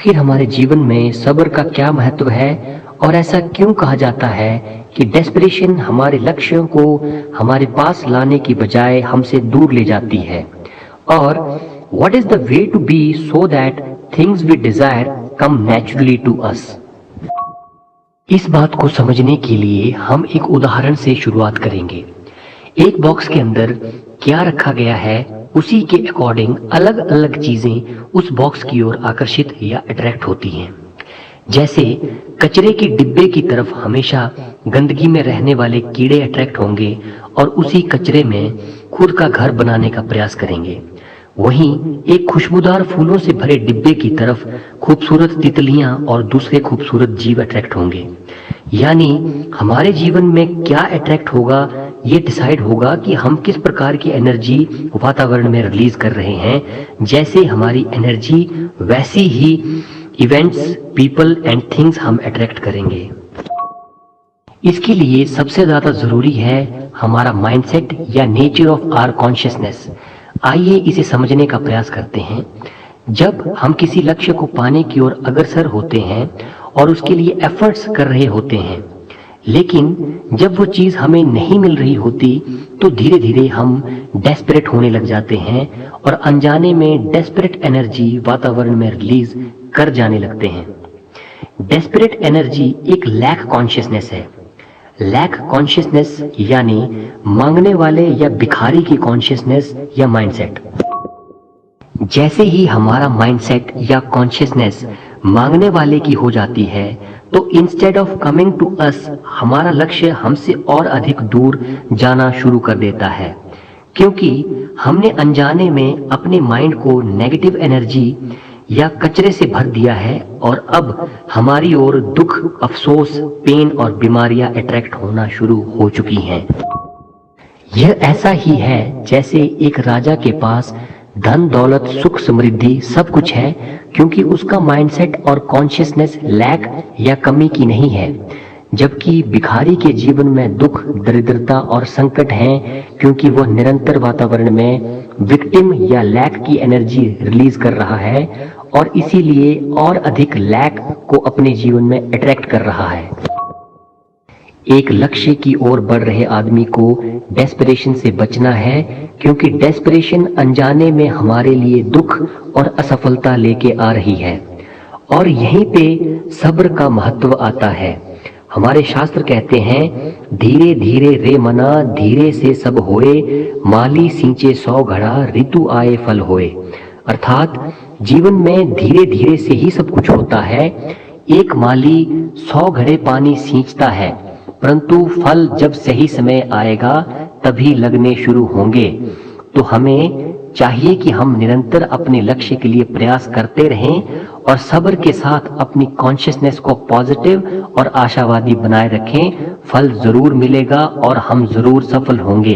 आखिर हमारे जीवन में सब्र का क्या महत्व है और ऐसा क्यों कहा जाता है कि डेस्परेशन हमारे लक्ष्यों को हमारे पास लाने की बजाय हमसे दूर ले जाती है, और what is the way to be so that things we desire come naturally to us. इस बात को समझने के लिए हम एक उदाहरण से शुरुआत करेंगे। एक बॉक्स के अंदर क्या रखा गया है उसी के अकॉर्डिंग अलग अलग चीजें उस बॉक्स की ओर आकर्षित या अट्रैक्ट होती हैं। जैसे कचरे के डिब्बे की तरफ हमेशा गंदगी में रहने वाले कीड़े अट्रैक्ट होंगे और उसी कचरे में खुद का घर बनाने का प्रयास करेंगे। वहीं एक खुशबूदार फूलों से भरे डिब्बे की तरफ खूबसूरत तितलियां और दूसरे खूबसूरत जीव अट्रैक्ट होंगे। यानी हमारे जीवन में क्या अट्रैक्ट होगा ये डिसाइड होगा कि हम किस प्रकार की एनर्जी वातावरण में रिलीज कर रहे हैं। जैसे हमारी एनर्जी वैसी ही इवेंट्स, पीपल एंड थिंग्स हम अट्रैक्ट करेंगे। इसके लिए सबसे ज्यादा जरूरी है हमारा माइंडसेट या नेचर ऑफ आवर कॉन्शियसनेस। आइए इसे समझने का प्रयास करते हैं। जब हम किसी लक्ष्य को पाने की ओर अग्रसर होते हैं और उसके लिए एफर्ट्स कर रहे होते हैं, लेकिन जब वो चीज हमें नहीं मिल रही होती तो धीरे धीरे हम डेस्परेट होने लग जाते हैं और अनजाने में डेस्परेट एनर्जी वातावरण में रिलीज कर जाने लगते हैं। डेस्परेट एनर्जी एक लैक कॉन्शियसनेस है। लैक कॉन्शियसनेस यानी मांगने वाले या भिखारी की कॉन्शियसनेस या माइंडसेट। जैसे ही हमारा माइंडसेट या कॉन्शियसनेस मांगने वाले की हो जाती है तो instead of coming to us हमारा लक्ष्य हमसे और अधिक दूर जाना शुरू कर देता है, क्योंकि हमने अनजाने में अपने माइंड को नेगेटिव एनर्जी या कचरे से भर दिया है और अब हमारी ओर दुख, अफसोस, पेन और बीमारियां अट्रैक्ट होना शुरू हो चुकी हैं। यह ऐसा ही है जैसे एक राजा के पास धन, दौलत, सुख, समृद्धि सब कुछ है, क्योंकि उसका माइंडसेट और कॉन्शियसनेस लैक या कमी की नहीं है। जबकि भिखारी के जीवन में दुख, दरिद्रता और संकट हैं, क्योंकि वह निरंतर वातावरण में विक्टिम या लैक की एनर्जी रिलीज कर रहा है और इसीलिए और अधिक लैक को अपने जीवन में अट्रैक्ट कर रहा है। एक लक्ष्य की ओर बढ़ रहे आदमी को डेस्परेशन से बचना है, क्योंकि डेस्परेशन अनजाने में हमारे लिए दुख और असफलता लेके आ रही है। और यहीं पे सब्र का महत्व आता है। हमारे शास्त्र कहते हैं, धीरे धीरे रे मना धीरे से सब होए, माली सींचे 100 घड़ा ऋतु आए फल होए। अर्थात जीवन में धीरे धीरे से ही सब कुछ होता है। एक माली 100 घड़े पानी सींचता है, परंतु फल जब सही समय आएगा तभी लगने शुरू होंगे। तो हमें चाहिए कि हम निरंतर अपने लक्ष्य के लिए प्रयास करते रहें और सब्र के साथ अपनी कॉन्शियसनेस को पॉजिटिव और आशावादी बनाए रखें। फल जरूर मिलेगा और हम जरूर सफल होंगे।